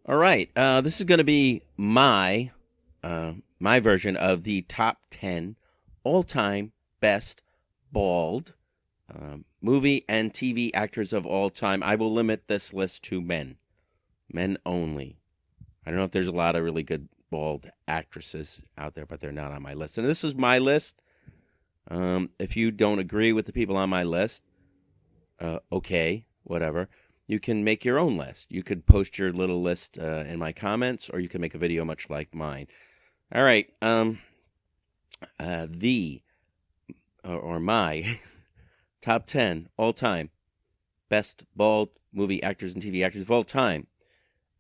All right, this is going to be my version of the top 10 all-time best bald movie and TV actors of all time. I will limit this list to men only. I don't know if there's a lot of really good bald actresses out there, but they're not on my list. And this is my list. If you don't agree with the people on my list, okay, whatever. You can make your own list. You could post your little list in my comments, or you can make a video much like mine. All right. My top 10 all time best bald movie actors and TV actors of all time.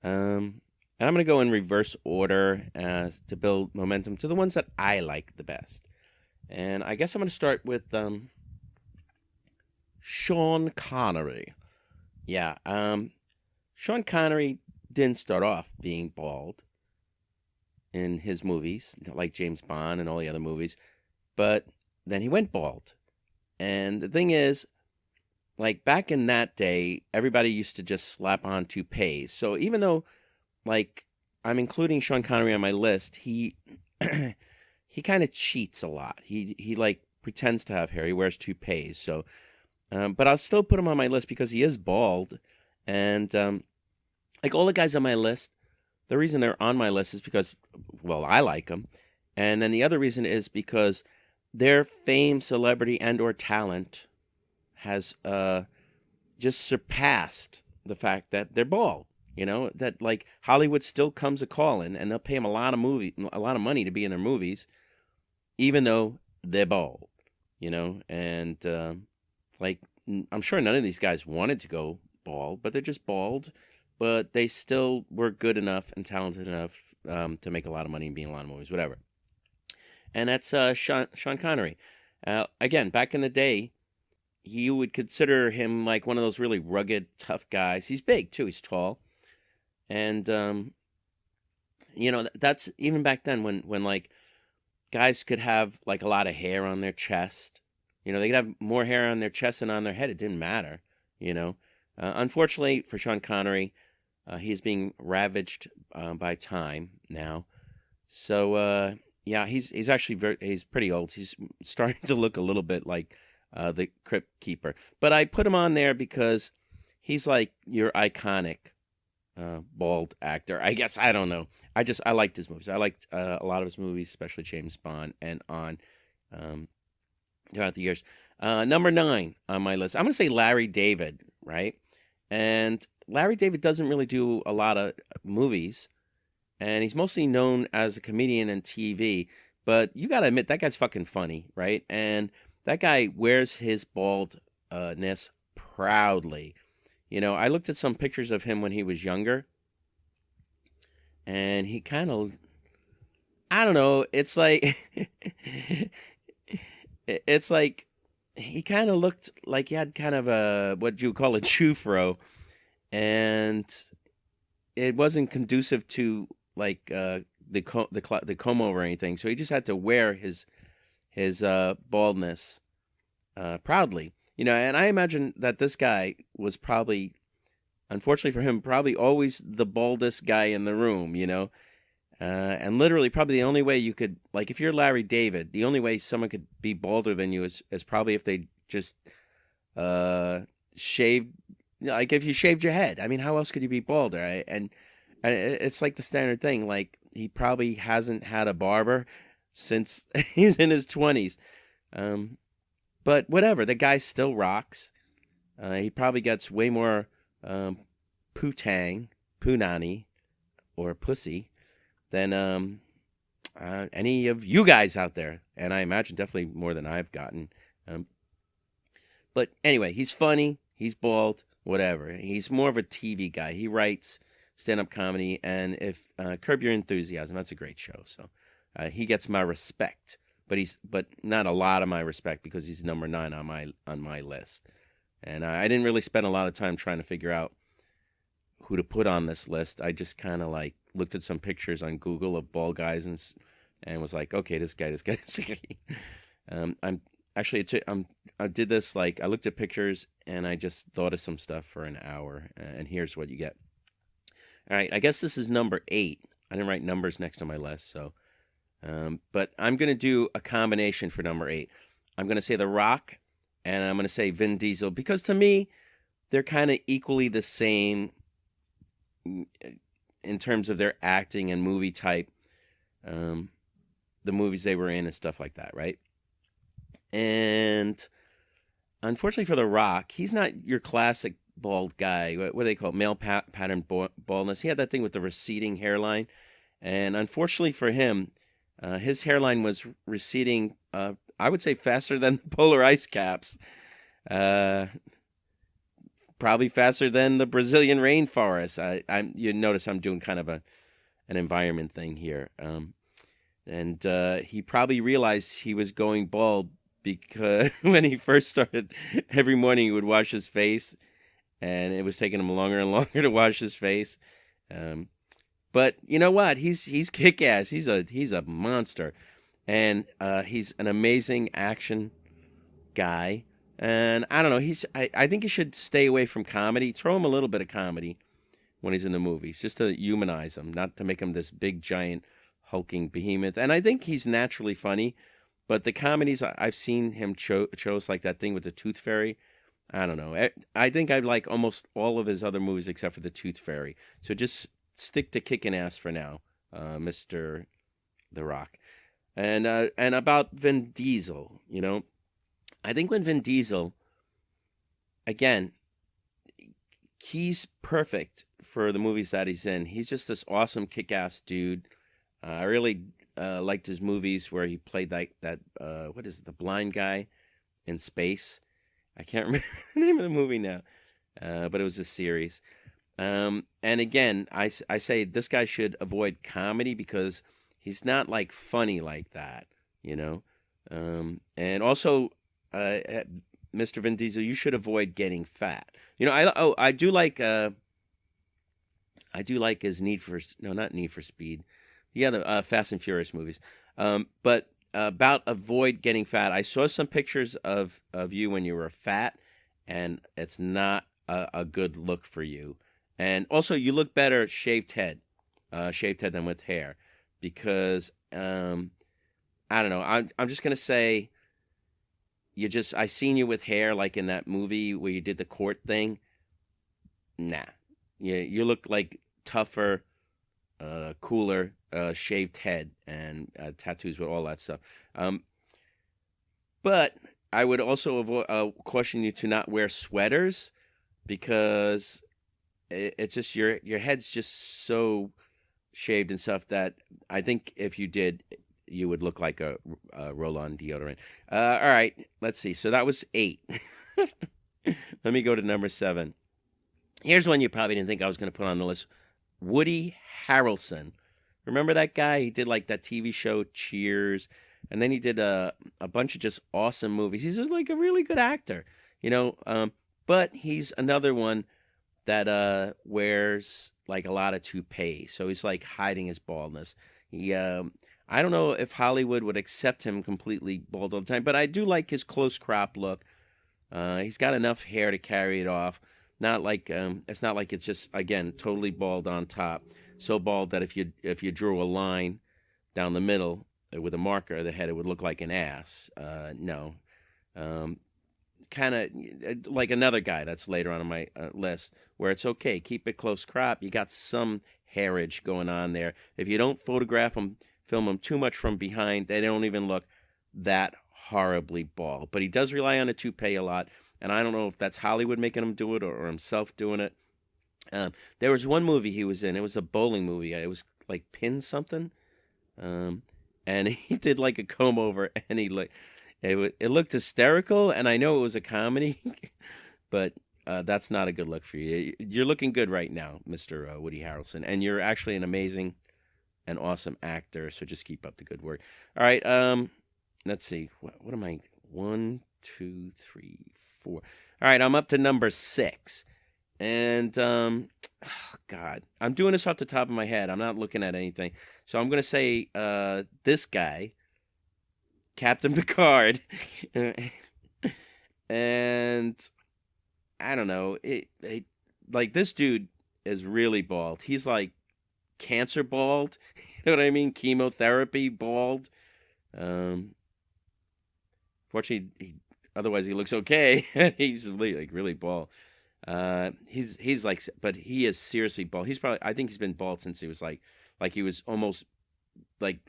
And I'm going to go in reverse order to build momentum to the ones that I like the best. And I guess I'm going to start with Sean Connery. Yeah, Sean Connery didn't start off being bald in his movies, like James Bond and all the other movies, but then he went bald. And the thing is, like back in that day, everybody used to just slap on toupees. So even though, like, I'm including Sean Connery on my list, he he kind of cheats a lot. He like pretends to have hair. He wears toupees. So, but I'll still put him on my list because he is bald. And like all the guys on my list, the reason they're on my list is because, well, I like them. And then the other reason is because their fame, celebrity, and or talent has just surpassed the fact that they're bald. You know, that like Hollywood still comes a calling, and they'll pay them a lot of money to be in their movies, even though they're bald. You know, and like I'm sure none of these guys wanted to go bald, but they're just bald. But they still were good enough and talented enough to make a lot of money and be in a lot of movies, whatever. And that's Sean Connery. Again, back in the day, you would consider him like one of those really rugged, tough guys. He's big too. He's tall. And, you know, that's even back then when like guys could have like a lot of hair on their chest. You know, they could have more hair on their chest than on their head. It didn't matter, you know. Unfortunately for Sean Connery, he's being ravaged by time now. So, yeah, he's actually he's pretty old. He's starting to look a little bit like the Crypt Keeper. But I put him on there because he's like your iconic bald actor. I guess, I don't know. I liked his movies. I liked a lot of his movies, especially James Bond and on throughout the years. Number 9 on my list, I'm going to say Larry David, right? And Larry David doesn't really do a lot of movies, and he's mostly known as a comedian and TV, but you got to admit, that guy's fucking funny, right? And that guy wears his baldness proudly. You know, I looked at some pictures of him when he was younger, and he kind of, I don't know, it's like, it's like, he kind of looked like he had kind of a, what you would call a chew fro, and it wasn't conducive to, like, the comb over or anything, so he just had to wear his baldness proudly. You know, and I imagine that this guy was probably, unfortunately for him, probably always the baldest guy in the room, you know? And literally probably the only way you could, like if you're Larry David, the only way someone could be balder than you is probably if they just shaved, like if you shaved your head. I mean, how else could you be balder? Right? And it's like the standard thing, like he probably hasn't had a barber since he's in his 20s. But whatever, the guy still rocks. He probably gets way more punani, or pussy than any of you guys out there. And I imagine definitely more than I've gotten. But anyway, he's funny, he's bald, whatever. He's more of a TV guy. He writes stand-up comedy, and if Curb Your Enthusiasm, that's a great show. So he gets my respect. But not a lot of my respect because he's number 9 on my list. And I didn't really spend a lot of time trying to figure out who to put on this list. I just kind of like looked at some pictures on Google of bald guys and was like, okay, this guy. I did this, like I looked at pictures and I just thought of some stuff for an hour, and here's what you get. All right, I guess this is number 8. I didn't write numbers next to my list, so. But I'm going to do a combination for number 8. I'm going to say The Rock, and I'm going to say Vin Diesel, because to me, they're kind of equally the same in terms of their acting and movie type, the movies they were in and stuff like that, right? And unfortunately for The Rock, he's not your classic bald guy. What do they call it? Male pattern baldness. He had that thing with the receding hairline. And unfortunately for him, his hairline was receding, I would say, faster than the polar ice caps. Probably faster than the Brazilian rainforest. You notice I'm doing kind of an environment thing here. And he probably realized he was going bald because when he first started, every morning he would wash his face, and it was taking him longer and longer to wash his face. But you know what? He's kick-ass. He's a monster, and he's an amazing action guy. And I don't know. I think he should stay away from comedy. Throw him a little bit of comedy when he's in the movies, just to humanize him, not to make him this big giant hulking behemoth. And I think he's naturally funny, but the comedies I've seen him chose, like that thing with the Tooth Fairy, I don't know. I think I like almost all of his other movies except for the Tooth Fairy. So just stick to kicking ass for now, Mr. The Rock. And about Vin Diesel, I think when Vin Diesel, again, he's perfect for the movies that he's in. He's just this awesome kick-ass dude. I really liked his movies where he played like that, what is it, the blind guy in space. I can't remember the name of the movie now, but it was a series. And again, I say this guy should avoid comedy because he's not like funny like that, and also, Mr. Vin Diesel, you should avoid getting fat. I do like his not Need for Speed, the other Fast and Furious movies. But about avoid getting fat, I saw some pictures of you when you were fat, and it's not a good look for you. And also, you look better shaved head than with hair, because I don't know. I'm just gonna say. I seen you with hair like in that movie where you did the court thing. Nah. You look like tougher, cooler, shaved head and tattoos with all that stuff. But I would also caution you to not wear sweaters because it's just your head's just so shaved and stuff that I think if you did, you would look like a roll-on deodorant. All right, let's see. So that was 8. Let me go to number 7. Here's one you probably didn't think I was going to put on the list. Woody Harrelson. Remember that guy? He did like that TV show Cheers, and then he did a bunch of just awesome movies. He's like a really good actor, but he's another one that wears like a lot of toupee, so he's like hiding his baldness. I don't know if Hollywood would accept him completely bald all the time, but I do like his close crop look. He's got enough hair to carry it off. Not like it's not like it's just, again, totally bald on top. So bald that if you drew a line down the middle with a marker of the head, it would look like an ass. No. Kind of like another guy that's later on my list, where it's okay, keep it close crop. You got some hairage going on there. If you don't photograph them, film them too much from behind, they don't even look that horribly bald. But he does rely on a toupee a lot, and I don't know if that's Hollywood making him do it or himself doing it. There was one movie he was in. It was a bowling movie. It was like Pin something, and he did like a comb over, and it looked hysterical, and I know it was a comedy, but that's not a good look for you. You're looking good right now, Mr. Woody Harrelson, and you're actually an amazing and awesome actor, so just keep up the good work. All right, let's see. What am I? 1, 2, 3, 4. All right, I'm up to number 6. And, God, I'm doing this off the top of my head. I'm not looking at anything. So I'm going to say this guy, Captain Picard. And I don't know. Like this dude is really bald. He's like cancer bald. You know what I mean? Chemotherapy bald. Fortunately, otherwise he looks okay. He's like really bald. He's like, but he is seriously bald. I think he's been bald since he was like he was almost like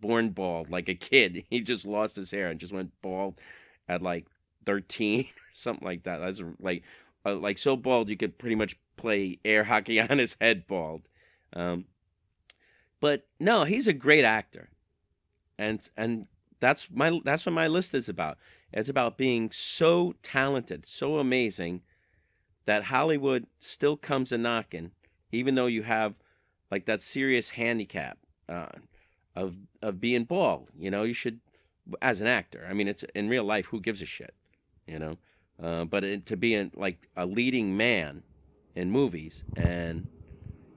born bald, like a kid. He just lost his hair and just went bald at like 13 or something like that. That's like so bald you could pretty much play air hockey on his head bald. But no, he's a great actor, and that's what my list is about. It's about being so talented, so amazing, that Hollywood still comes a knocking, even though you have like that serious handicap of being bald. You know, you should, as an actor. I mean, it's in real life. Who gives a shit? You know, but to be like a leading man in movies, and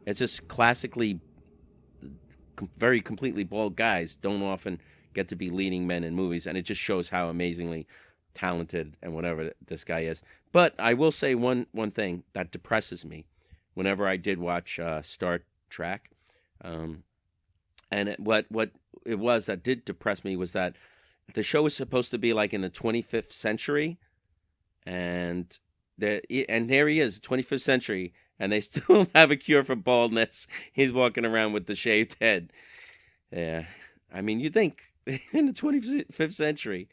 it's just classically very completely bald guys don't often get to be leading men in movies, and it just shows how amazingly talented and whatever this guy is. But I will say one thing that depresses me whenever I did watch Star Trek, and what it was that did depress me was that the show was supposed to be like in the 25th century, and there he is, 25th century, and they still don't have a cure for baldness. He's walking around with the shaved head. Yeah, I mean, you think in the 25th century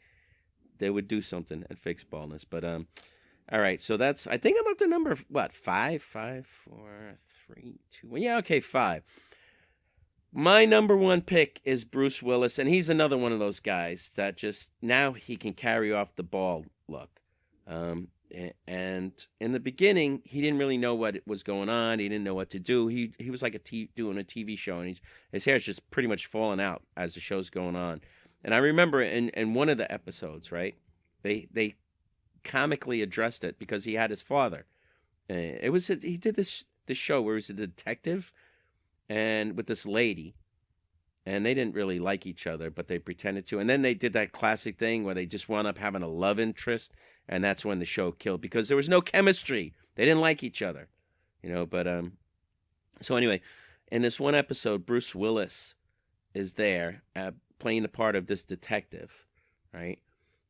they would do something and fix baldness, but all right. So that's, I think I'm up to number what, 5, 4, 3, 2, 1. Yeah, okay, 5. My number 1 pick is Bruce Willis, and he's another one of those guys that just now he can carry off the bald look. And in the beginning, he didn't really know what was going on. He didn't know what to do. He was like doing a TV show, and his hair's just pretty much falling out as the show's going on. And I remember in one of the episodes, right, they comically addressed it because he had his father. He did this show where he was a detective and with this lady, and they didn't really like each other, but they pretended to. And then they did that classic thing where they just wound up having a love interest, and that's when the show killed because there was no chemistry. They didn't like each other, you know. But so anyway, in this one episode, Bruce Willis is there playing the part of this detective, right?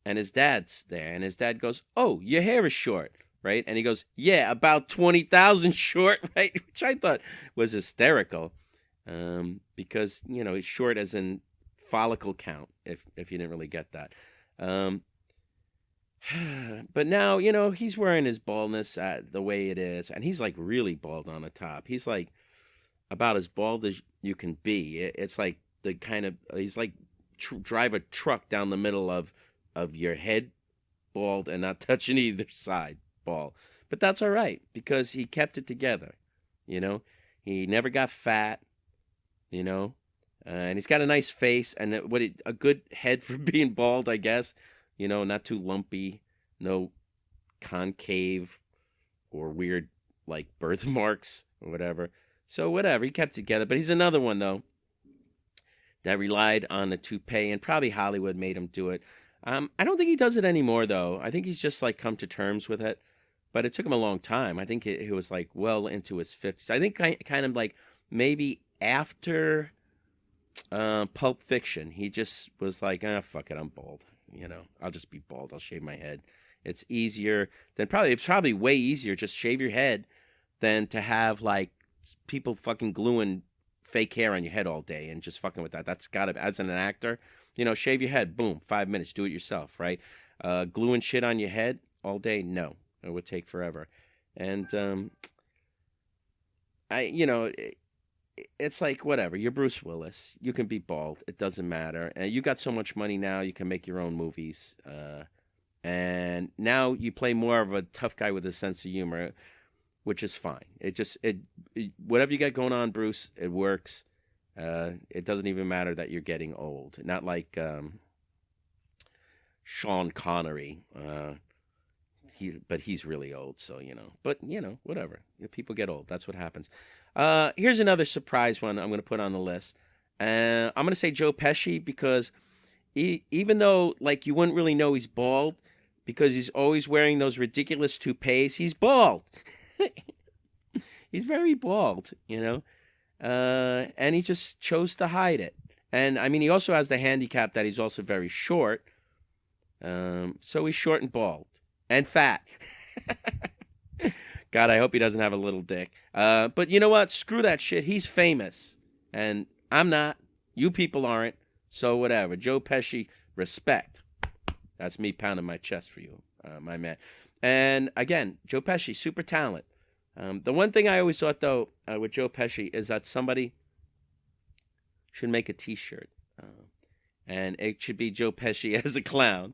And his dad's there, and his dad goes, "Oh, your hair is short." Right? And he goes, "Yeah, about 20,000 short," right? Which I thought was hysterical. Because, you know, it's short as in follicle count, if you didn't really get that. But now, you know, he's wearing his baldness the way it is, and he's like really bald on the top. He's like about as bald as you can be. It's like the kind of, he's like drive a truck down the middle of your head bald and not touching either side bald. But that's all right because he kept it together, you know. He never got fat. You know, and he's got a nice face and a good head for being bald, I guess. You know, not too lumpy, no concave or weird like birthmarks or whatever. So whatever, he kept it together. But he's another one though that relied on the toupee, and probably Hollywood made him do it. I don't think he does it anymore though. I think he's just like come to terms with it. But it took him a long time. I think he was like well into his 50s. I think kind of like maybe after Pulp Fiction, he just was like, fuck it, I'm bald. You know, I'll just be bald. I'll shave my head. It's easier than it's probably way easier just shave your head than to have like people fucking gluing fake hair on your head all day and just fucking with that. That's gotta, as an actor, you know, shave your head, boom, 5 minutes, do it yourself, right? Gluing shit on your head all day, no, it would take forever. And it's like, whatever, you're Bruce Willis. You can be bald. It doesn't matter. And you got so much money now, you can make your own movies. And now you play more of a tough guy with a sense of humor, which is fine. Whatever you got going on, Bruce, it works. It doesn't even matter that you're getting old. Not like Sean Connery. But he's really old, so, you know. But, you know, whatever. People get old. That's what happens. Here's another surprise one I'm going to put on the list. I'm going to say Joe Pesci because even though, like, you wouldn't really know he's bald because he's always wearing those ridiculous toupees, he's bald. He's very bald, and he just chose to hide it. And I mean, he also has the handicap that he's also very short. So he's short and bald and fat. God, I hope he doesn't have a little dick. But you know what? Screw that shit. He's famous, and I'm not. You people aren't. So whatever. Joe Pesci, respect. That's me pounding my chest for you, my man. And again, Joe Pesci, super talent. The one thing I always thought, though, with Joe Pesci is that somebody should make a T-shirt. And it should be Joe Pesci as a clown,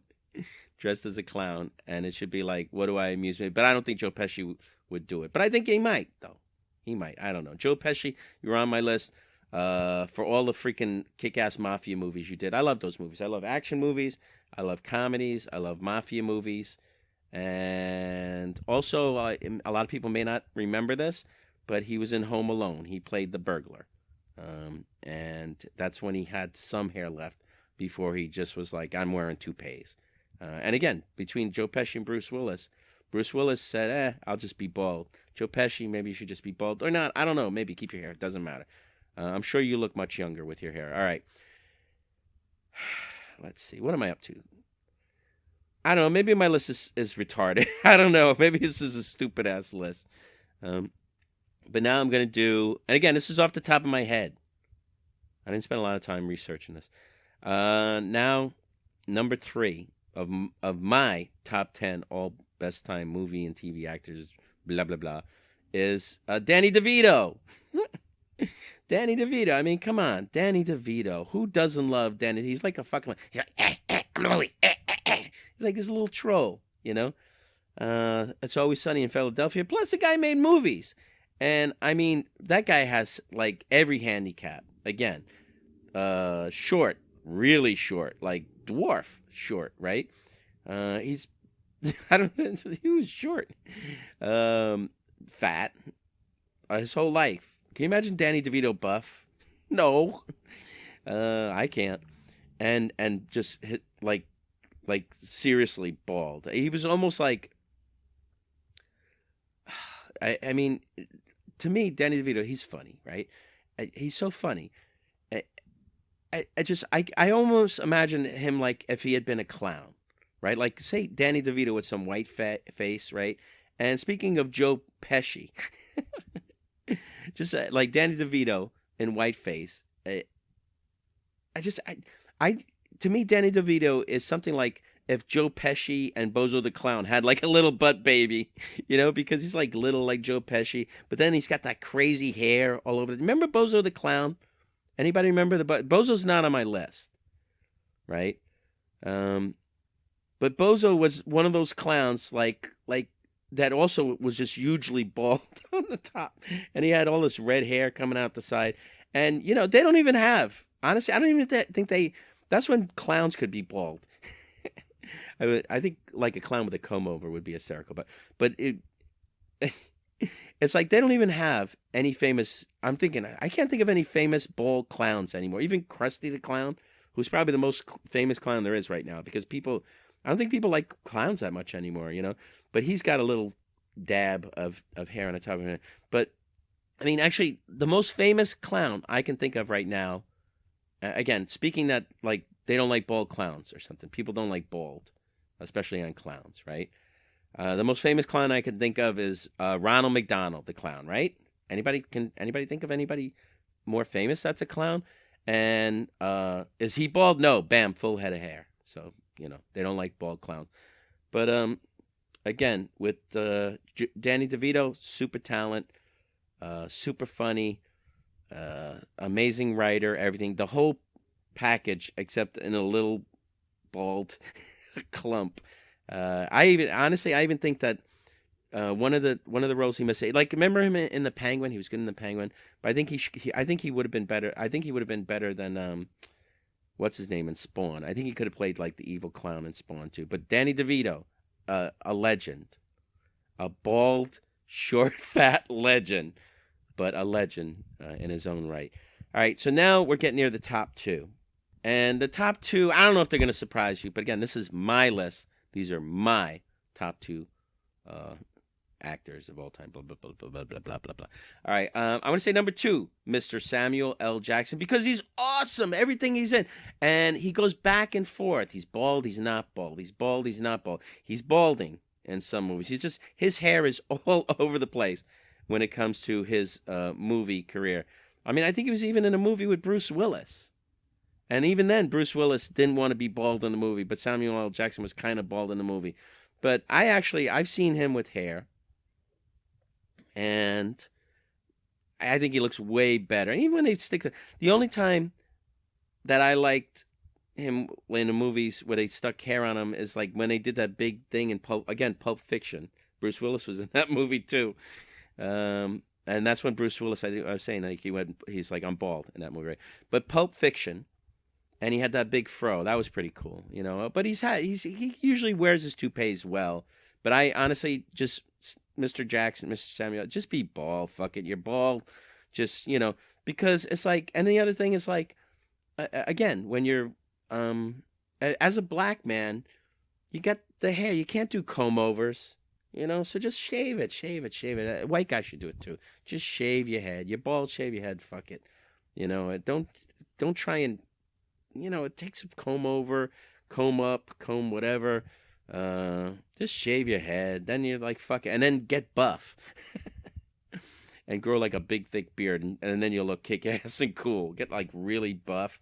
dressed as a clown. And it should be like, what do I amuse me? But I don't think Joe Pesci would do it. But I think he might, though. He might. I don't know. Joe Pesci, you're on my list for all the freaking kick-ass mafia movies you did. I love those movies. I love action movies. I love comedies. I love mafia movies. And also, a lot of people may not remember this, but he was in Home Alone. He played the burglar. And that's when he had some hair left before he just was like, I'm wearing toupees. And again, between Joe Pesci and Bruce Willis said, I'll just be bald. Joe Pesci, maybe you should just be bald. Or not, I don't know, maybe keep your hair. It doesn't matter. I'm sure you look much younger with your hair. All right. Let's see. What am I up to? I don't know. Maybe my list is retarded. I don't know. Maybe this is a stupid-ass list. But now I'm going to do... And again, this is off the top of my head. I didn't spend a lot of time researching this. Now, number 3 of my top 10 all best time movie and TV actors, blah, blah, blah, is Danny DeVito. Danny DeVito. I mean, come on. Danny DeVito. Who doesn't love Danny? He's like a fucking... He's like, I'm Louie. He's like this little troll, It's Always Sunny in Philadelphia. Plus, the guy made movies. And, I mean, that guy has, like, every handicap. Again, short, really short, like dwarf short, right? He's... I don't know. He was short. Fat. His whole life. Can you imagine Danny DeVito buff? No. I can't. And just hit, like seriously bald. He was almost like... I mean, to me, Danny DeVito, he's funny, right? He's so funny. I almost imagine him like if he had been a clown, right? Like, say, Danny DeVito with some white face, right? And speaking of Joe Pesci, just like Danny DeVito in white face, to me, Danny DeVito is something like if Joe Pesci and Bozo the Clown had like a little butt baby, because he's like little like Joe Pesci, but then he's got that crazy hair all over. Remember Bozo the Clown? Anybody remember Bozo's not on my list, right? But Bozo was one of those clowns like that also was just hugely bald on the top, and he had all this red hair coming out the side, and they don't even have. Honestly, I don't even think they. That's when clowns could be bald. I think like a clown with a comb over would be hysterical, but it's like they don't even have any famous. I'm thinking I can't think of any famous bald clowns anymore. Even Krusty the Clown, who's probably the most famous clown there is right now, because I don't think people like clowns that much anymore, But he's got a little dab of hair on the top of his head. But I mean, actually, the most famous clown I can think of right now. Again, speaking that like they don't like bald clowns or something. People don't like bald, especially on clowns, right? The most famous clown I can think of is Ronald McDonald, the clown, right? Anybody think of anybody more famous that's a clown? And is he bald? No, bam, full head of hair. So they don't like bald clowns. But again, with Danny DeVito, super talent, super funny. Amazing writer, everything, the whole package, except in a little bald clump. I even think that one of the roles he must say, like, remember him in the Penguin? He was good in the Penguin, but I think he would have been better. I think he would have been better than what's his name in Spawn. I think he could have played like the evil clown in Spawn too. But Danny DeVito, a legend, a bald, short, fat legend. But a legend in his own right. All right, so now we're getting near the top 2. And the top 2, I don't know if they're going to surprise you, but again, this is my list. These are my top 2 actors of all time. Blah blah blah blah blah blah blah blah blah. All right, I want to say number 2, Mr. Samuel L. Jackson, because he's awesome. Everything he's in, and he goes back and forth. He's bald. He's not bald. He's bald. He's not bald. He's balding in some movies. His hair is all over the place when it comes to his movie career. I mean, I think he was even in a movie with Bruce Willis. And even then, Bruce Willis didn't want to be bald in the movie, but Samuel L. Jackson was kind of bald in the movie. But I've seen him with hair, and I think he looks way better. And even when they the only time that I liked him in the movies where they stuck hair on him is like when they did that big thing in Pulp Fiction. Bruce Willis was in that movie too. And that's when Bruce Willis, I was saying, like he's like, I'm bald in that movie, right? But Pulp Fiction, and he had that big fro. That was pretty cool, you know. But he usually wears his toupees well. But I honestly just, Mr. Jackson, Mr. Samuel, just be bald. Fuck it, you're bald. Just, you know, because it's like, and the other thing is like, again, when you're, as a black man, you got the hair. You can't do comb overs. You know, so just shave it. A white guy should do it too. Just shave your head. You're bald, shave your head. Fuck it. You know, don't try and, you know, it takes a comb over, comb up, comb whatever. Just shave your head. Then you're like, fuck it. And then get buff. And grow like a big, thick beard. And then you'll look kick-ass and cool. Get like really buff.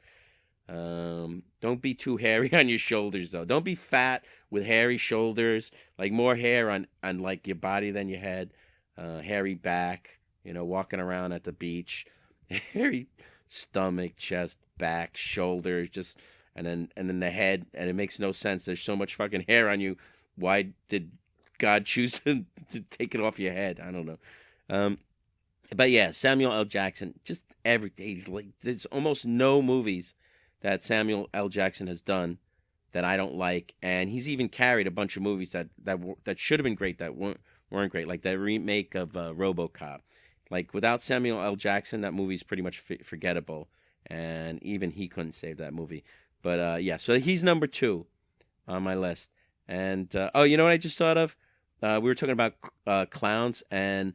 Don't be too hairy on your shoulders though. Don't be fat with hairy shoulders, like more hair on like your body than your head. Hairy back, you know, walking around at the beach. Hairy stomach, chest, back, shoulders, just and then the head, and it makes no sense. There's so much fucking hair on you. Why did God choose to take it off your head? I don't know. But yeah, Samuel L. Jackson, just every day, like there's almost no movies that Samuel L. Jackson has done that I don't like, and he's even carried a bunch of movies that should have been great that weren't great, like that remake of RoboCop. Like without Samuel L. Jackson, that movie's pretty much forgettable, and even he couldn't save that movie. But yeah, so he's number 2 on my list. And oh, you know what I just thought of? We were talking about clowns, and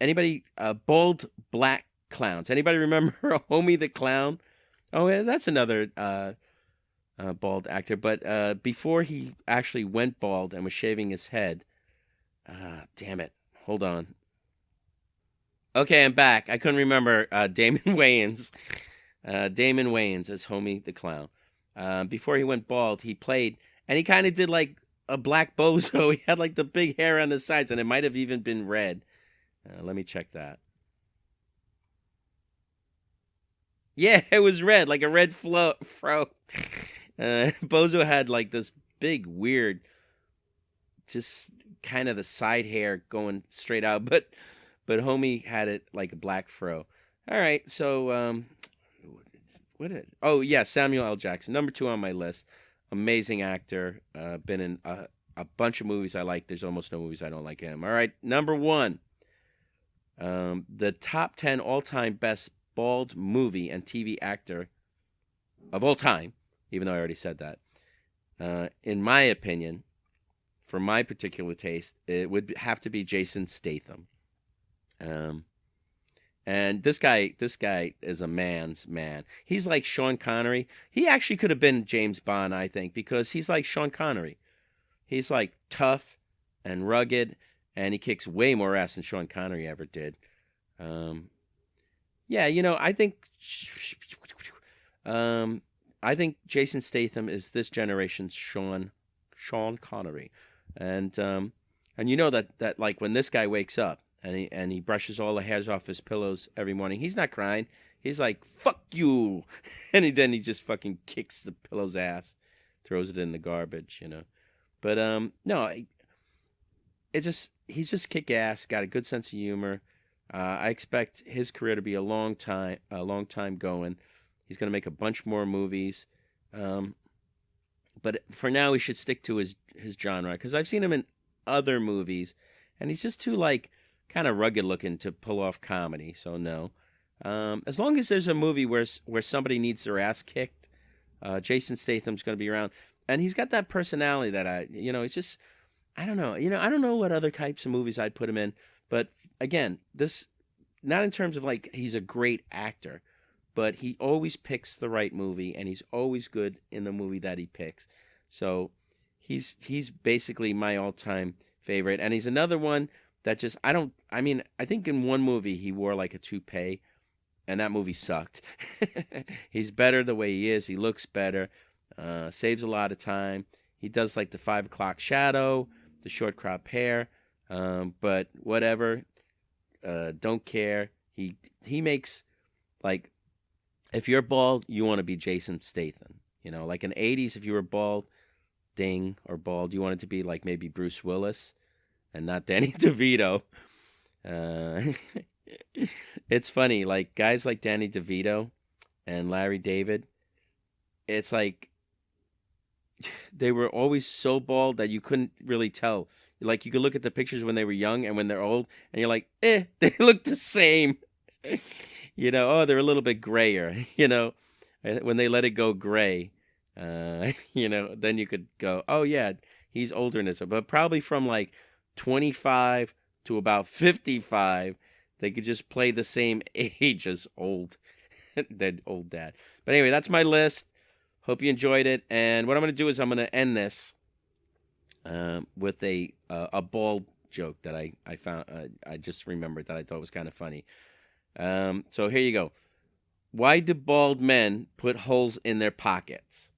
anybody bald black clowns. Anybody remember Homie the Clown? Oh, yeah, that's another bald actor. But before he actually went bald and was shaving his head, damn it, hold on. Okay, I'm back. I couldn't remember Damon Wayans. Damon Wayans as Homie the Clown. Before he went bald, he played, and he kind of did like a black bozo. He had like the big hair on the sides, and it might have even been red. Let me check that. Yeah, it was red, like a red fro. Bozo had like this big, weird, just kind of the side hair going straight out, but Homie had it like a black fro. All right, so oh yeah, Samuel L. Jackson, number 2 on my list. Amazing actor, been in a bunch of movies I like. There's almost no movies I don't like him. All right, number 1, the top 10 all-time best bald movie and TV actor of all time, even though I already said that. In my opinion, for my particular taste, it would have to be Jason Statham. And this guy is a man's man. He's like Sean Connery. He actually could have been James Bond, I think, because he's like Sean Connery. He's like tough and rugged, and he kicks way more ass than Sean Connery ever did. Yeah, you know, I think Jason Statham is this generation's Sean Connery, and you know that like when this guy wakes up and he brushes all the hairs off his pillows every morning, he's not crying. He's like, "Fuck you," and then he just fucking kicks the pillow's ass, throws it in the garbage, you know. But no, he's just kick ass. Got a good sense of humor. I expect his career to be a long time going. He's going to make a bunch more movies. But for now, he should stick to his genre, because I've seen him in other movies, and he's just too like kind of rugged looking to pull off comedy. So no. As long as there's a movie where somebody needs their ass kicked, Jason Statham's going to be around, and he's got that personality that it's just I don't know. I don't know what other types of movies I'd put him in. But again, this, not in terms of like he's a great actor, but he always picks the right movie, and he's always good in the movie that he picks. So he's basically my all-time favorite. And he's another one that just, I think in one movie he wore like a toupee, and that movie sucked. He's better the way he is. He looks better, saves a lot of time. He does like the 5 o'clock shadow, the short crop hair, but whatever. Don't care. He makes, like, if you're bald, you want to be Jason Statham. Like in the 80s, if you were bald, or bald, you wanted to be like maybe Bruce Willis and not Danny DeVito. It's funny, like guys like Danny DeVito and Larry David, it's like they were always so bald that you couldn't really tell. Like you could look at the pictures when they were young and when they're old, and you're like, they look the same. Oh, they're a little bit grayer. When they let it go gray, then you could go, oh yeah, he's older than this. But probably from like 25 to about 55, they could just play the same age as old, their old dad. But anyway, that's my list. Hope you enjoyed it. And what I'm going to do is I'm going to end this with a bald joke that I found. I just remembered that I thought was kind of funny. So here you go. Why do bald men put holes in their pockets?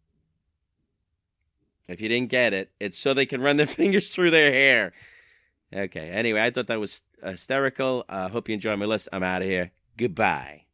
If you didn't get it, it's so they can run their fingers through their hair. Okay, anyway, I thought that was hysterical. Hope you enjoyed my list. I'm out of here. Goodbye.